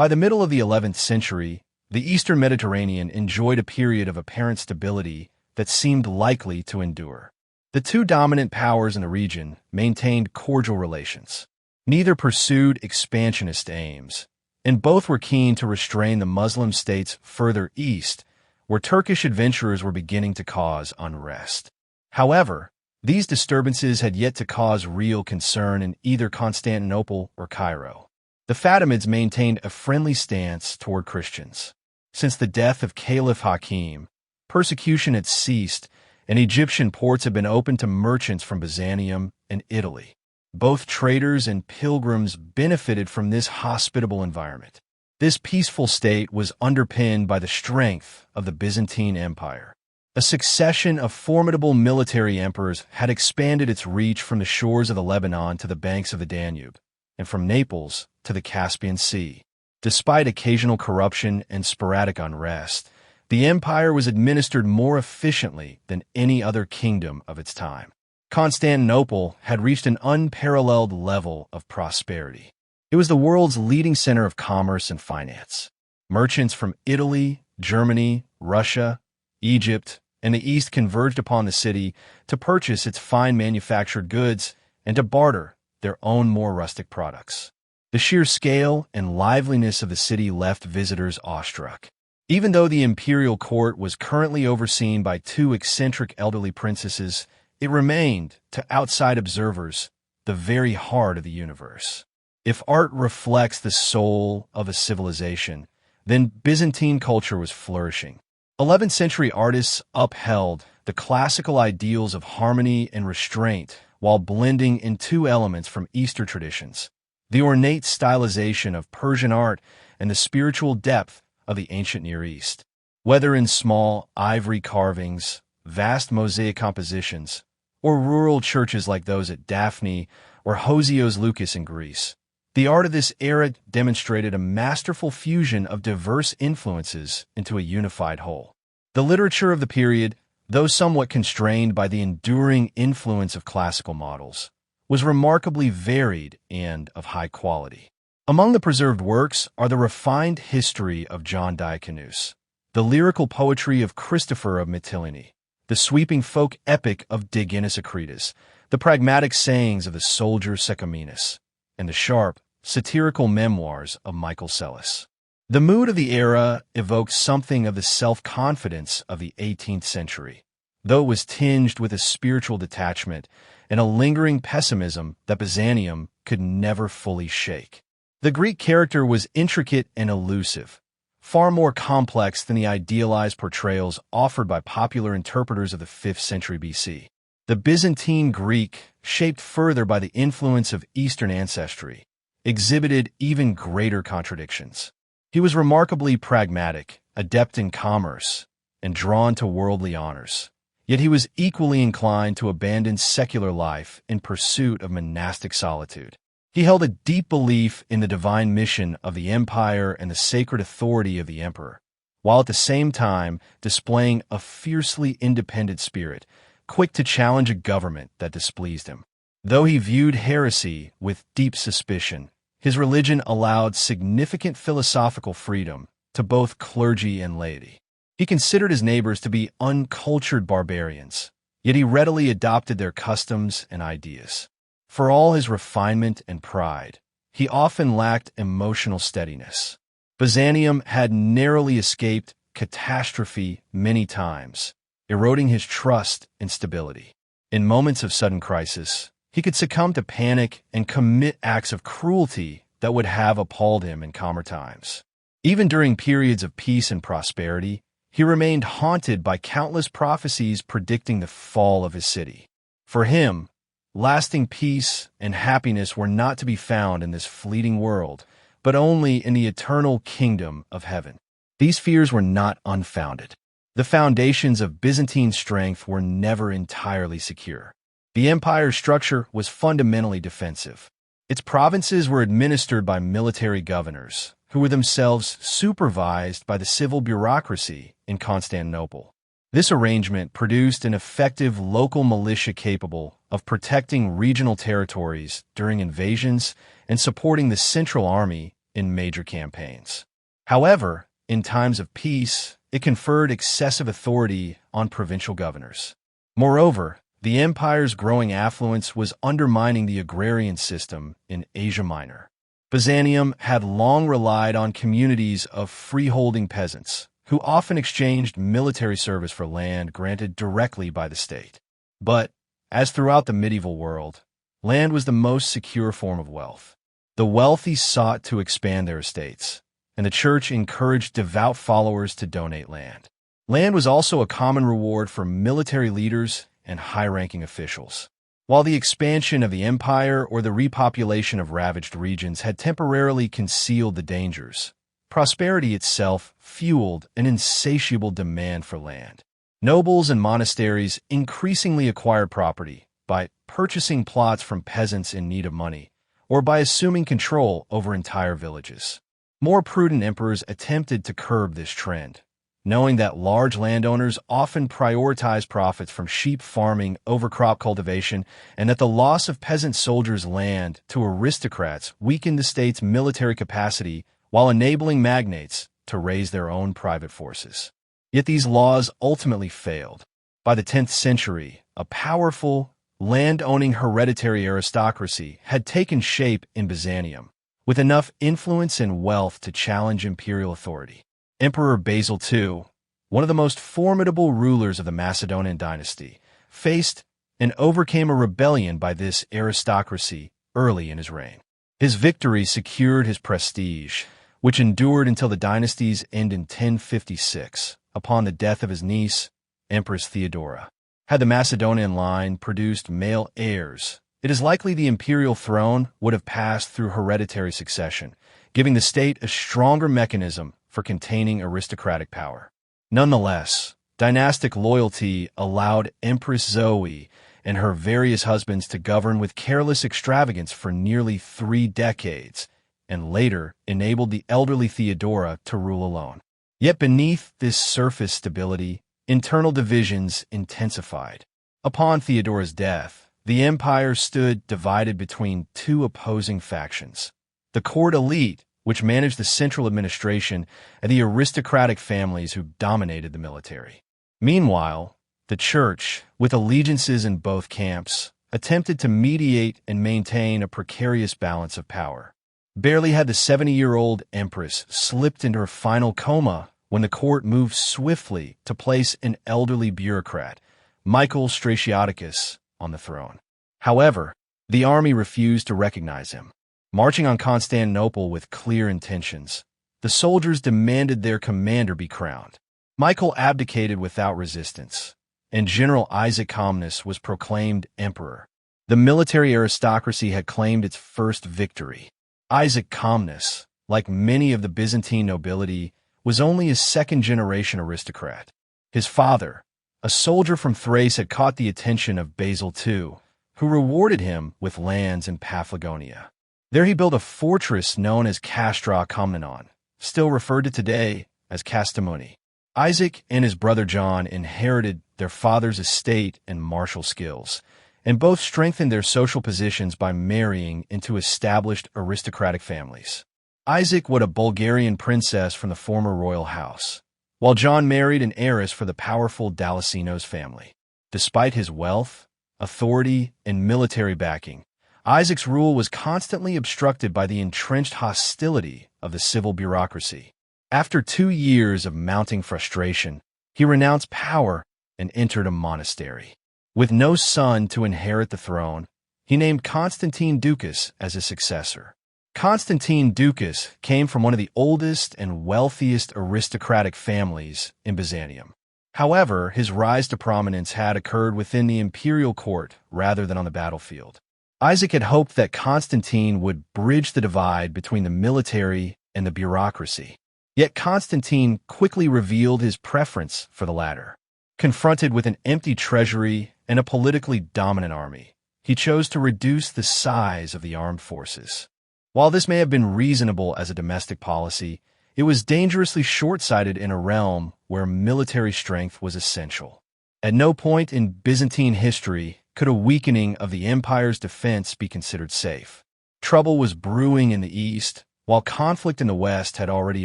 By the middle of the 11th century, the Eastern Mediterranean enjoyed a period of apparent stability that seemed likely to endure. The two dominant powers in the region maintained cordial relations. Neither pursued expansionist aims, and both were keen to restrain the Muslim states further east, where Turkish adventurers were beginning to cause unrest. However, these disturbances had yet to cause real concern in either Constantinople or Cairo. The Fatimids maintained a friendly stance toward Christians. Since the death of Caliph Hakim, persecution had ceased, and Egyptian ports had been opened to merchants from Byzantium and Italy. Both traders and pilgrims benefited from this hospitable environment. This peaceful state was underpinned by the strength of the Byzantine Empire. A succession of formidable military emperors had expanded its reach from the shores of the Lebanon to the banks of the Danube, and from Naples to the Caspian Sea. Despite occasional corruption and sporadic unrest, the empire was administered more efficiently than any other kingdom of its time. Constantinople had reached an unparalleled level of prosperity. It was the world's leading center of commerce and finance. Merchants from Italy, Germany, Russia, Egypt, and the East converged upon the city to purchase its fine manufactured goods and to barter their own more rustic products. The sheer scale and liveliness of the city left visitors awestruck. Even though the imperial court was currently overseen by two eccentric elderly princesses, it remained, to outside observers, the very heart of the universe. If art reflects the soul of a civilization, then Byzantine culture was flourishing. 11th century artists upheld the classical ideals of harmony and restraint while blending in two elements from Eastern traditions: the ornate stylization of Persian art and the spiritual depth of the ancient Near East. Whether in small ivory carvings, vast mosaic compositions, or rural churches like those at Daphne or Hosios Lukis in Greece, the art of this era demonstrated a masterful fusion of diverse influences into a unified whole. The literature of the period, though somewhat constrained by the enduring influence of classical models, was remarkably varied and of high quality. Among the preserved works are the refined history of John Diaconus, the lyrical poetry of Christopher of Mytilene, the sweeping folk epic of Digenis Acritas, the pragmatic sayings of the soldier Secominus, and the sharp, satirical memoirs of Michael Psellus. The mood of the era evoked something of the self-confidence of the 18th century, though it was tinged with a spiritual detachment and a lingering pessimism that Byzantium could never fully shake. The Greek character was intricate and elusive, far more complex than the idealized portrayals offered by popular interpreters of the 5th century BC. The Byzantine Greek, shaped further by the influence of Eastern ancestry, exhibited even greater contradictions. He was remarkably pragmatic, adept in commerce, and drawn to worldly honors. Yet he was equally inclined to abandon secular life in pursuit of monastic solitude. He held a deep belief in the divine mission of the empire and the sacred authority of the emperor, while at the same time displaying a fiercely independent spirit, quick to challenge a government that displeased him. Though he viewed heresy with deep suspicion, his religion allowed significant philosophical freedom to both clergy and laity. He considered his neighbors to be uncultured barbarians, yet he readily adopted their customs and ideas. For all his refinement and pride, he often lacked emotional steadiness. Byzantium had narrowly escaped catastrophe many times, eroding his trust and stability. In moments of sudden crisis, he could succumb to panic and commit acts of cruelty that would have appalled him in calmer times. Even during periods of peace and prosperity, he remained haunted by countless prophecies predicting the fall of his city. For him, lasting peace and happiness were not to be found in this fleeting world, but only in the eternal kingdom of heaven. These fears were not unfounded. The foundations of Byzantine strength were never entirely secure. The empire's structure was fundamentally defensive. Its provinces were administered by military governors, who were themselves supervised by the civil bureaucracy in Constantinople. This arrangement produced an effective local militia capable of protecting regional territories during invasions and supporting the central army in major campaigns. However, in times of peace, it conferred excessive authority on provincial governors. Moreover, the empire's growing affluence was undermining the agrarian system in Asia Minor. Byzantium had long relied on communities of freeholding peasants, who often exchanged military service for land granted directly by the state. But, as throughout the medieval world, land was the most secure form of wealth. The wealthy sought to expand their estates, and the church encouraged devout followers to donate land. Land was also a common reward for military leaders and high-ranking officials. While the expansion of the empire or the repopulation of ravaged regions had temporarily concealed the dangers, prosperity itself fueled an insatiable demand for land. Nobles and monasteries increasingly acquired property by purchasing plots from peasants in need of money, or by assuming control over entire villages. More prudent emperors attempted to curb this trend, knowing that large landowners often prioritized profits from sheep farming over crop cultivation, and that the loss of peasant soldiers' land to aristocrats weakened the state's military capacity while enabling magnates to raise their own private forces. Yet these laws ultimately failed. By the 10th century, a powerful, land-owning hereditary aristocracy had taken shape in Byzantium, with enough influence and wealth to challenge imperial authority. Emperor Basil II, one of the most formidable rulers of the Macedonian dynasty, faced and overcame a rebellion by this aristocracy early in his reign. His victory secured his prestige, which endured until the dynasty's end in 1056, upon the death of his niece, Empress Theodora. Had the Macedonian line produced male heirs, it is likely the imperial throne would have passed through hereditary succession, giving the state a stronger mechanism for containing aristocratic power. Nonetheless, dynastic loyalty allowed Empress Zoe and her various husbands to govern with careless extravagance for nearly 3 decades, and later enabled the elderly Theodora to rule alone. Yet beneath this surface stability, internal divisions intensified. Upon Theodora's death, the empire stood divided between 2 opposing factions: the court elite, which managed the central administration, and the aristocratic families who dominated the military. Meanwhile, the church, with allegiances in both camps, attempted to mediate and maintain a precarious balance of power. Barely had the 70-year-old empress slipped into her final coma when the court moved swiftly to place an elderly bureaucrat, Michael Stratiaticus, on the throne. However, the army refused to recognize him. Marching on Constantinople with clear intentions, the soldiers demanded their commander be crowned. Michael abdicated without resistance, and General Isaac Comnenus was proclaimed emperor. The military aristocracy had claimed its first victory. Isaac Comnenus, like many of the Byzantine nobility, was only a second-generation aristocrat. His father, a soldier from Thrace, had caught the attention of Basil II, who rewarded him with lands in Paphlagonia. There he built a fortress known as Castra Comnenon, still referred to today as Kastamuni. Isaac and his brother John inherited their father's estate and martial skills, and both strengthened their social positions by marrying into established aristocratic families. Isaac was a Bulgarian princess from the former royal house, while John married an heiress for the powerful Dalasinos family. Despite his wealth, authority, and military backing, Isaac's rule was constantly obstructed by the entrenched hostility of the civil bureaucracy. After 2 years of mounting frustration, he renounced power and entered a monastery. With no son to inherit the throne, he named Constantine Ducas as his successor. Constantine Ducas came from one of the oldest and wealthiest aristocratic families in Byzantium. However, his rise to prominence had occurred within the imperial court rather than on the battlefield. Isaac had hoped that Constantine would bridge the divide between the military and the bureaucracy. Yet Constantine quickly revealed his preference for the latter. Confronted with an empty treasury and a politically dominant army, he chose to reduce the size of the armed forces. While this may have been reasonable as a domestic policy, it was dangerously short-sighted in a realm where military strength was essential. At no point in Byzantine history could a weakening of the empire's defense be considered safe. Trouble was brewing in the east, while conflict in the west had already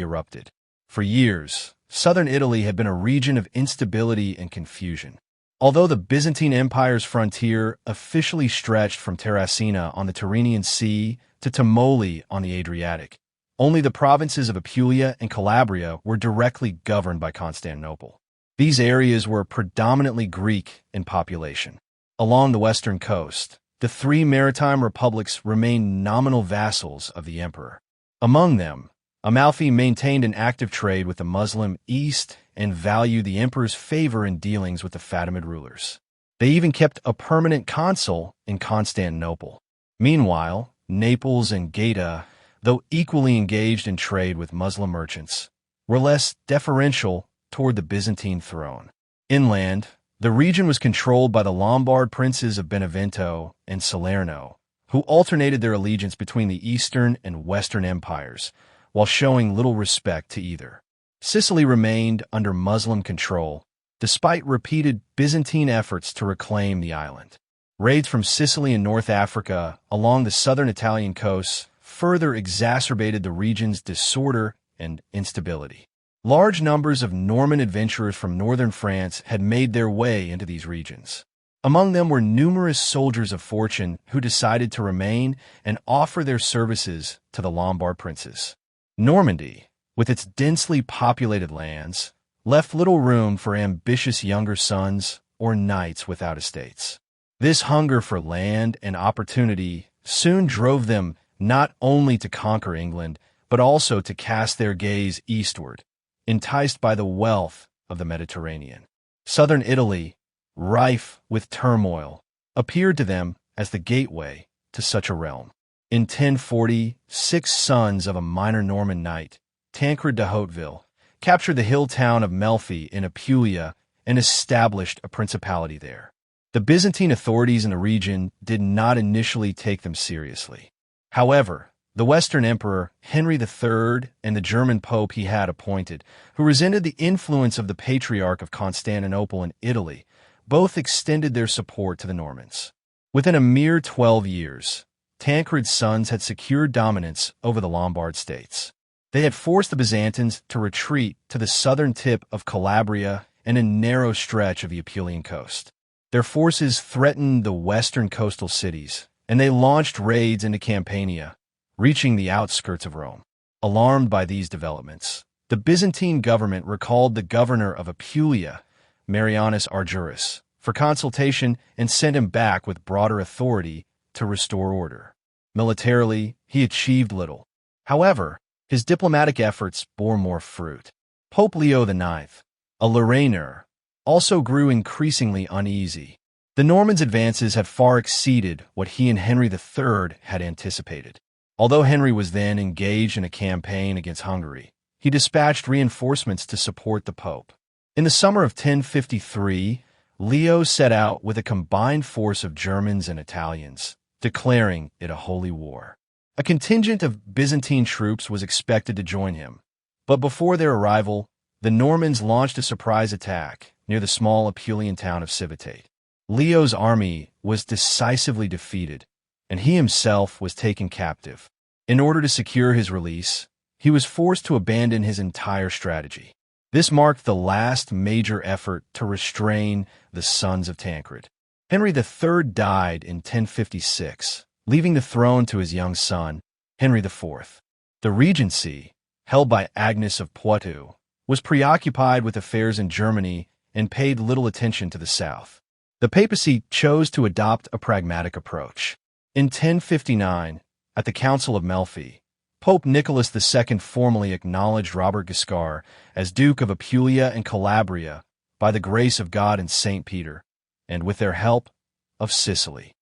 erupted. For years, southern Italy had been a region of instability and confusion. Although the Byzantine Empire's frontier officially stretched from Terracina on the Tyrrhenian Sea to Termoli on the Adriatic, only the provinces of Apulia and Calabria were directly governed by Constantinople. These areas were predominantly Greek in population. Along the western coast, the three maritime republics remained nominal vassals of the emperor. Among them, Amalfi maintained an active trade with the Muslim East and valued the emperor's favor in dealings with the Fatimid rulers. They even kept a permanent consul in Constantinople. Meanwhile, Naples and Gaeta, though equally engaged in trade with Muslim merchants, were less deferential toward the Byzantine throne. Inland, the region was controlled by the Lombard princes of Benevento and Salerno, who alternated their allegiance between the Eastern and Western empires, while showing little respect to either. Sicily remained under Muslim control, despite repeated Byzantine efforts to reclaim the island. Raids from Sicily and North Africa along the southern Italian coasts further exacerbated the region's disorder and instability. Large numbers of Norman adventurers from northern France had made their way into these regions. Among them were numerous soldiers of fortune who decided to remain and offer their services to the Lombard princes. Normandy, with its densely populated lands, left little room for ambitious younger sons or knights without estates. This hunger for land and opportunity soon drove them not only to conquer England, but also to cast their gaze eastward, enticed by the wealth of the Mediterranean. Southern Italy, rife with turmoil, appeared to them as the gateway to such a realm. In 1040, 6 sons of a minor Norman knight, Tancred de Hauteville, captured the hill town of Melfi in Apulia and established a principality there. The Byzantine authorities in the region did not initially take them seriously. However, the Western Emperor, Henry III, and the German Pope he had appointed, who resented the influence of the Patriarch of Constantinople in Italy, both extended their support to the Normans. Within a mere 12 years, Tancred's sons had secured dominance over the Lombard states. They had forced the Byzantines to retreat to the southern tip of Calabria and a narrow stretch of the Apulian coast. Their forces threatened the western coastal cities, and they launched raids into Campania, reaching the outskirts of Rome. Alarmed by these developments, the Byzantine government recalled the governor of Apulia, Marianus Argerus, for consultation and sent him back with broader authority to restore order. Militarily, he achieved little. However, his diplomatic efforts bore more fruit. Pope Leo IX, a Lorrainer, also grew increasingly uneasy. The Normans' advances had far exceeded what he and Henry III had anticipated. Although Henry was then engaged in a campaign against Hungary, he dispatched reinforcements to support the Pope. In the summer of 1053, Leo set out with a combined force of Germans and Italians, declaring it a holy war. A contingent of Byzantine troops was expected to join him, but before their arrival, the Normans launched a surprise attack near the small Apulian town of Civitate. Leo's army was decisively defeated, and he himself was taken captive. In order to secure his release, he was forced to abandon his entire strategy. This marked the last major effort to restrain the sons of Tancred. Henry III died in 1056, leaving the throne to his young son, Henry IV. The regency, held by Agnes of Poitou, was preoccupied with affairs in Germany and paid little attention to the south. The papacy chose to adopt a pragmatic approach. In 1059, at the Council of Melfi, Pope Nicholas II formally acknowledged Robert Guiscard as Duke of Apulia and Calabria by the grace of God and St. Peter, and with their help, of Sicily.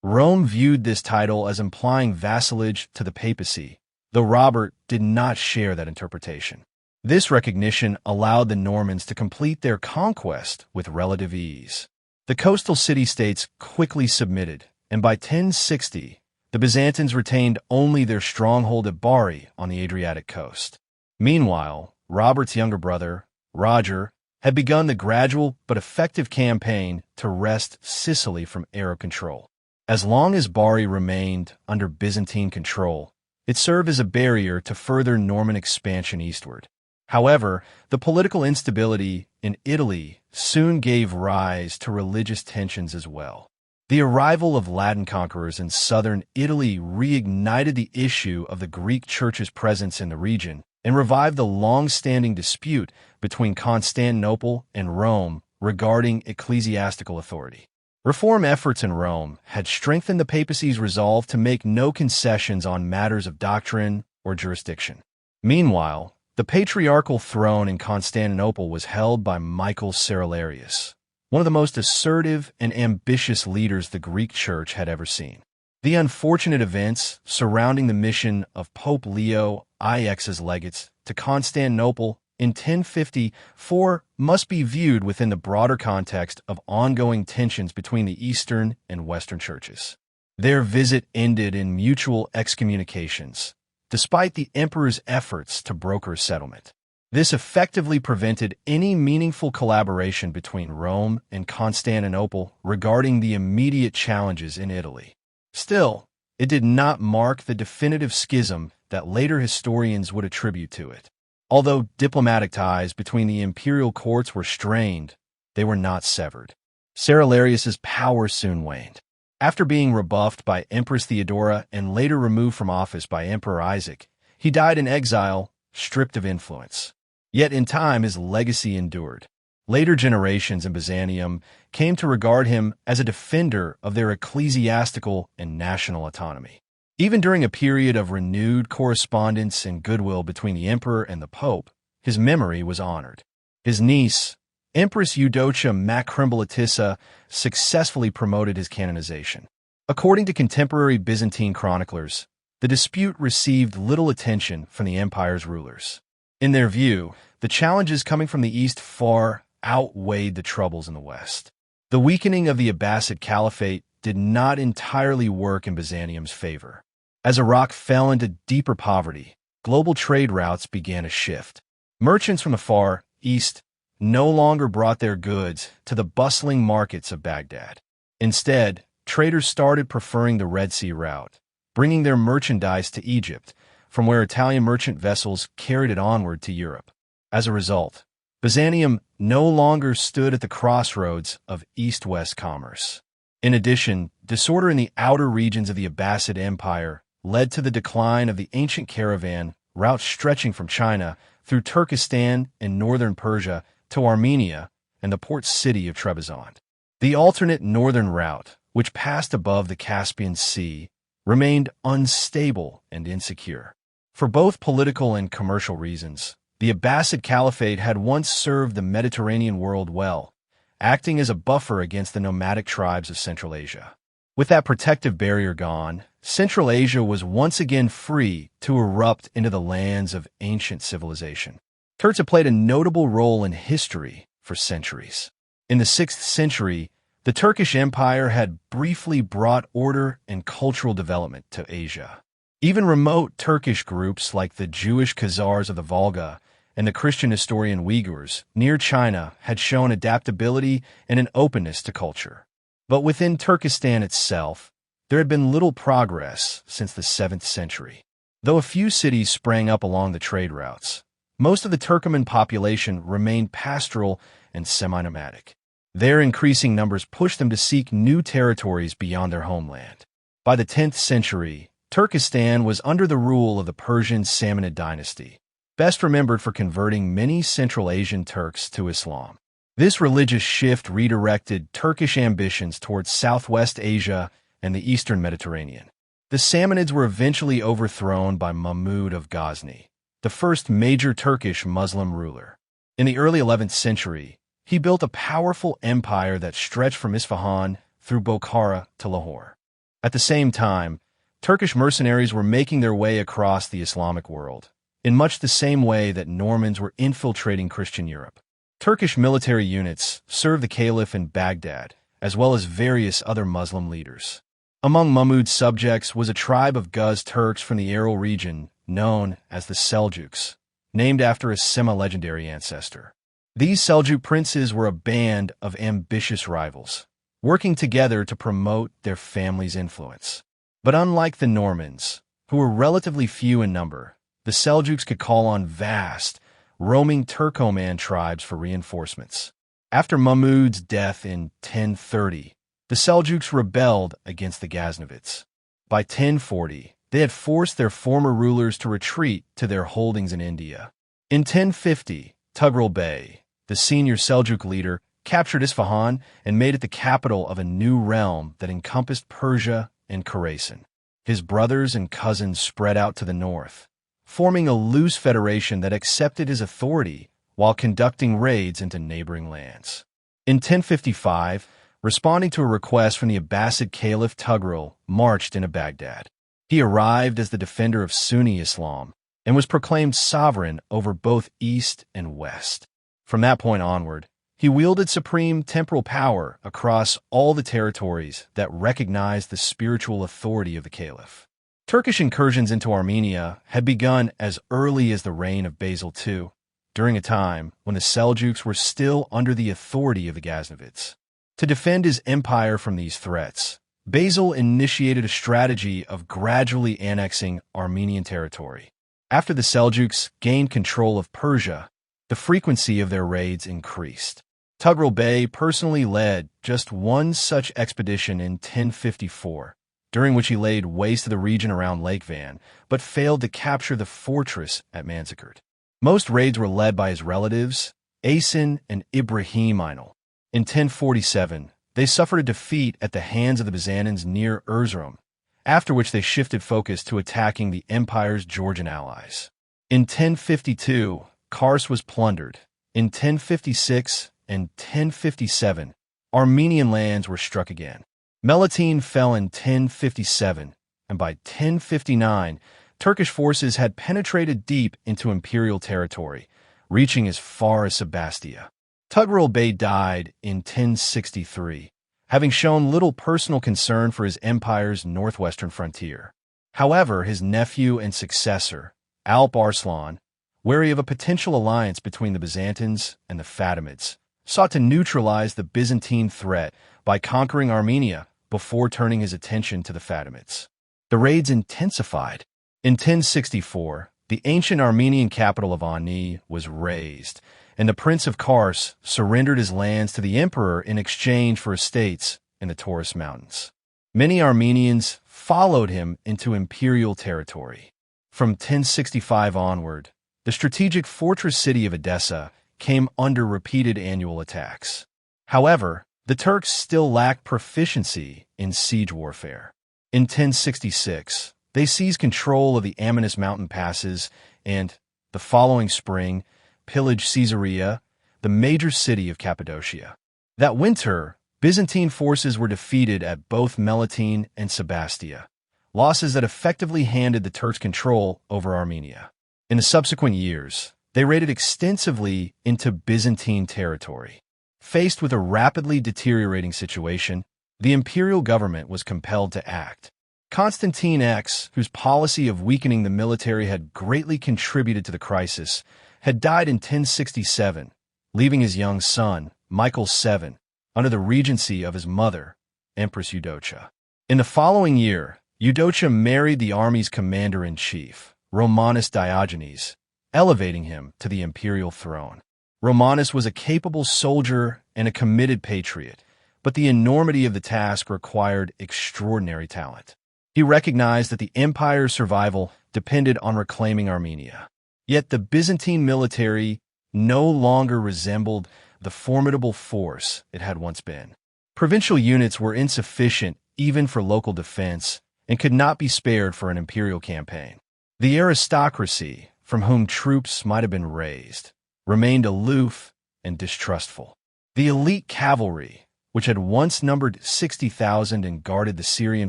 Rome viewed this title as implying vassalage to the papacy, though Robert did not share that interpretation. This recognition allowed the Normans to complete their conquest with relative ease. The coastal city-states quickly submitted, and by 1060, the Byzantines retained only their stronghold at Bari on the Adriatic coast. Meanwhile, Robert's younger brother, Roger, had begun the gradual but effective campaign to wrest Sicily from Arab control. As long as Bari remained under Byzantine control, It served as a barrier to further Norman expansion eastward. However, the political instability in Italy soon gave rise to religious tensions as well. The arrival of Latin conquerors in southern Italy reignited the issue of the Greek Church's presence in the region and revived the long-standing dispute between Constantinople and Rome regarding ecclesiastical authority. Reform efforts in Rome had strengthened the papacy's resolve to make no concessions on matters of doctrine or jurisdiction. Meanwhile, the patriarchal throne in Constantinople was held by Michael Cerularius, one of the most assertive and ambitious leaders the Greek Church had ever seen. The unfortunate events surrounding the mission of Pope Leo IX's legates to Constantinople in 1054 must be viewed within the broader context of ongoing tensions between the Eastern and Western churches. Their visit ended in mutual excommunications, despite the emperor's efforts to broker a settlement. This effectively prevented any meaningful collaboration between Rome and Constantinople regarding the immediate challenges in Italy. Still, it did not mark the definitive schism that later historians would attribute to it. Although diplomatic ties between the imperial courts were strained, they were not severed. Cerularius's power soon waned. After being rebuffed by Empress Theodora and later removed from office by Emperor Isaac, he died in exile, stripped of influence. Yet in time his legacy endured. Later generations in Byzantium came to regard him as a defender of their ecclesiastical and national autonomy. Even during a period of renewed correspondence and goodwill between the emperor and the pope, his memory was honored. His niece, Empress Eudocia Macrymbolitissa, successfully promoted his canonization. According to contemporary Byzantine chroniclers, the dispute received little attention from the empire's rulers. In their view, the challenges coming from the east far outweighed the troubles in the west. The weakening of the Abbasid Caliphate did not entirely work in Byzantium's favor. As Iraq fell into deeper poverty, global trade routes began to shift. Merchants from the far east no longer brought their goods to the bustling markets of Baghdad. Instead, traders started preferring the Red Sea route, bringing their merchandise to Egypt, from where Italian merchant vessels carried it onward to Europe. As a result, Byzantium no longer stood at the crossroads of east-west commerce. In addition, disorder in the outer regions of the Abbasid Empire led to the decline of the ancient caravan route stretching from China through Turkestan and northern Persia to Armenia and the port city of Trebizond. The alternate northern route, which passed above the Caspian Sea, remained unstable and insecure. For both political and commercial reasons, the Abbasid Caliphate had once served the Mediterranean world well, acting as a buffer against the nomadic tribes of Central Asia. With that protective barrier gone, Central Asia was once again free to erupt into the lands of ancient civilization. Turks have played a notable role in history for centuries. In the 6th century, the Turkish Empire had briefly brought order and cultural development to Asia. Even remote Turkish groups like the Jewish Khazars of the Volga and the Christian historian Uyghurs near China had shown adaptability and an openness to culture. But within Turkestan itself, there had been little progress since the 7th century. Though a few cities sprang up along the trade routes, most of the Turkoman population remained pastoral and semi-nomadic. Their increasing numbers pushed them to seek new territories beyond their homeland. By the 10th century, Turkestan was under the rule of the Persian Samanid dynasty, best remembered for converting many Central Asian Turks to Islam. This religious shift redirected Turkish ambitions towards Southwest Asia and the Eastern Mediterranean. The Samanids were eventually overthrown by Mahmud of Ghazni, the first major Turkish Muslim ruler. In the early 11th century, he built a powerful empire that stretched from Isfahan through Bokhara to Lahore. At the same time, Turkish mercenaries were making their way across the Islamic world, in much the same way that Normans were infiltrating Christian Europe. Turkish military units served the Caliph in Baghdad, as well as various other Muslim leaders. Among Mahmud's subjects was a tribe of Guz Turks from the Aral region known as the Seljuks, named after a semi-legendary ancestor. These Seljuk princes were a band of ambitious rivals, working together to promote their family's influence. But unlike the Normans, who were relatively few in number, the Seljuks could call on vast, roaming Turkoman tribes for reinforcements. After Mahmud's death in 1030, the Seljuks rebelled against the Ghaznavids. By 1040, they had forced their former rulers to retreat to their holdings in India. In 1050, Tughril Bey, the senior Seljuk leader, captured Isfahan and made it the capital of a new realm that encompassed Persia and Khorasan. His brothers and cousins spread out to the north, forming a loose federation that accepted his authority while conducting raids into neighboring lands. In 1055, responding to a request from the Abbasid Caliph, Tughril marched into Baghdad. He arrived as the defender of Sunni Islam and was proclaimed sovereign over both East and West. From that point onward, he wielded supreme temporal power across all the territories that recognized the spiritual authority of the Caliph. Turkish incursions into Armenia had begun as early as the reign of Basil II, during a time when the Seljuks were still under the authority of the Ghaznavids. To defend his empire from these threats, Basil initiated a strategy of gradually annexing Armenian territory. After the Seljuks gained control of Persia, the frequency of their raids increased. Tughril Bey personally led just one such expedition in 1054, during which he laid waste to the region around Lake Van, but failed to capture the fortress at Manzikert. Most raids were led by his relatives, Asin and Ibrahim Ainul. In 1047, they suffered a defeat at the hands of the Byzantines near Erzurum, after which they shifted focus to attacking the empire's Georgian allies. In 1052, Kars was plundered. In 1056 and 1057, Armenian lands were struck again. Melitene fell in 1057, and by 1059, Turkish forces had penetrated deep into imperial territory, reaching as far as Sebastia. Tughril Bey died in 1063, having shown little personal concern for his empire's northwestern frontier. However, his nephew and successor, Alp Arslan, wary of a potential alliance between the Byzantines and the Fatimids, sought to neutralize the Byzantine threat by conquering Armenia before turning his attention to the Fatimids. The raids intensified. In 1064, the ancient Armenian capital of Ani was razed, and the Prince of Kars surrendered his lands to the emperor in exchange for estates in the Taurus Mountains. Many Armenians followed him into imperial territory. From 1065 onward, the strategic fortress city of Edessa came under repeated annual attacks. However, the Turks still lacked proficiency in siege warfare. In 1066, they seized control of the Amanus mountain passes and, the following spring, pillaged Caesarea, the major city of Cappadocia. That winter, Byzantine forces were defeated at both Melitene and Sebastia, losses that effectively handed the Turks control over Armenia. In the subsequent years, they raided extensively into Byzantine territory. Faced with a rapidly deteriorating situation, the imperial government was compelled to act. Constantine X, whose policy of weakening the military had greatly contributed to the crisis, had died in 1067, leaving his young son, Michael VII, under the regency of his mother, Empress Eudocia. In the following year, Eudocia married the army's commander-in-chief, Romanus Diogenes, elevating him to the imperial throne. Romanus was a capable soldier and a committed patriot, but the enormity of the task required extraordinary talent. He recognized that the empire's survival depended on reclaiming Armenia. Yet the Byzantine military no longer resembled the formidable force it had once been. Provincial units were insufficient even for local defense and could not be spared for an imperial campaign. The aristocracy, from whom troops might have been raised, remained aloof and distrustful. The elite cavalry, which had once numbered 60,000 and guarded the Syrian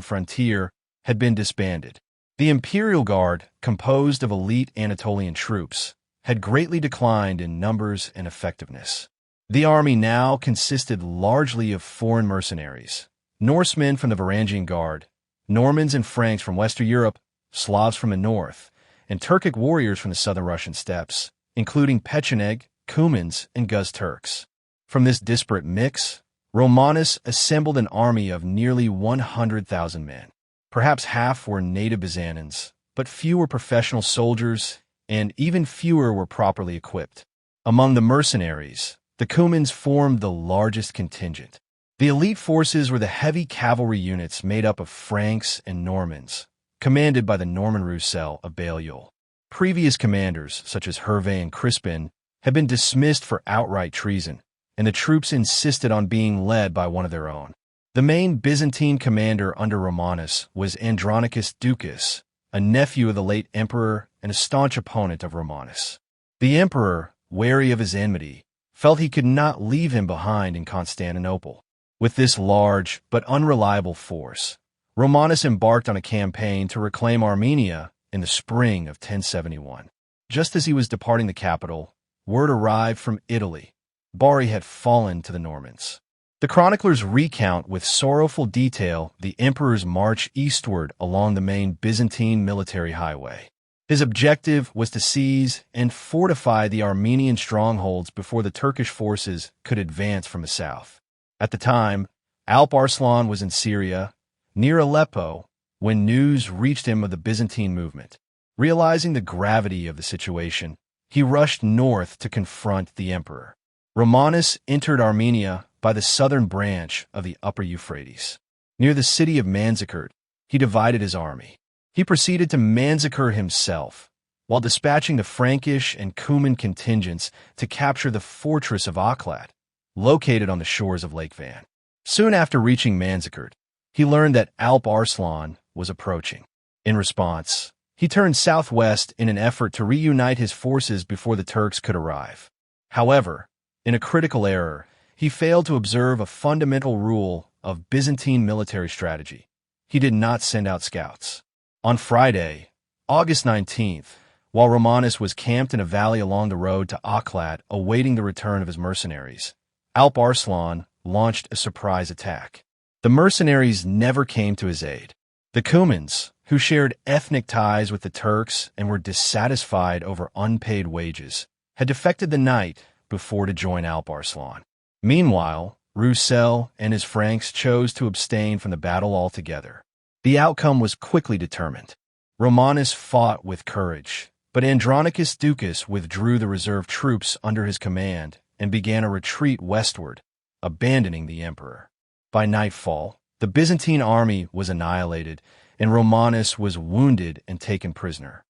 frontier, had been disbanded. The Imperial Guard, composed of elite Anatolian troops, had greatly declined in numbers and effectiveness. The army now consisted largely of foreign mercenaries, Norsemen from the Varangian Guard, Normans and Franks from Western Europe, Slavs from the north, and Turkic warriors from the southern Russian steppes, including Pecheneg, Cumans, and Guz Turks. From this disparate mix, Romanus assembled an army of nearly 100,000 men. Perhaps half were native Byzantines, but few were professional soldiers, and even fewer were properly equipped. Among the mercenaries, the Cumans formed the largest contingent. The elite forces were the heavy cavalry units made up of Franks and Normans, commanded by the Norman Roussel of Balliol. Previous commanders, such as Hervé and Crispin, had been dismissed for outright treason, and the troops insisted on being led by one of their own. The main Byzantine commander under Romanus was Andronicus Ducas, a nephew of the late emperor and a staunch opponent of Romanus. The emperor, wary of his enmity, felt he could not leave him behind in Constantinople. With this large but unreliable force, Romanus embarked on a campaign to reclaim Armenia in the spring of 1071. Just as he was departing the capital, word arrived from Italy. Bari had fallen to the Normans. The chroniclers recount with sorrowful detail the emperor's march eastward along the main Byzantine military highway. His objective was to seize and fortify the Armenian strongholds before the Turkish forces could advance from the south. At the time, Alp Arslan was in Syria, near Aleppo, when news reached him of the Byzantine movement. Realizing the gravity of the situation, he rushed north to confront the emperor. Romanus entered Armenia by the southern branch of the upper Euphrates. Near the city of Manzikert, he divided his army. He proceeded to Manzikert himself, while dispatching the Frankish and Cuman contingents to capture the fortress of Aklat, located on the shores of Lake Van. Soon after reaching Manzikert, he learned that Alp Arslan was approaching. In response, he turned southwest in an effort to reunite his forces before the Turks could arrive. However, in a critical error, he failed to observe a fundamental rule of Byzantine military strategy. He did not send out scouts. On Friday, August 19th, while Romanus was camped in a valley along the road to Aklat awaiting the return of his mercenaries, Alp Arslan launched a surprise attack. The mercenaries never came to his aid. The Cumans, who shared ethnic ties with the Turks and were dissatisfied over unpaid wages, had defected the night before to join Alp Arslan. Meanwhile, Roussel and his Franks chose to abstain from the battle altogether. The outcome was quickly determined. Romanus fought with courage, but Andronicus Ducas withdrew the reserve troops under his command and began a retreat westward, abandoning the emperor. By nightfall, the Byzantine army was annihilated, and Romanus was wounded and taken prisoner.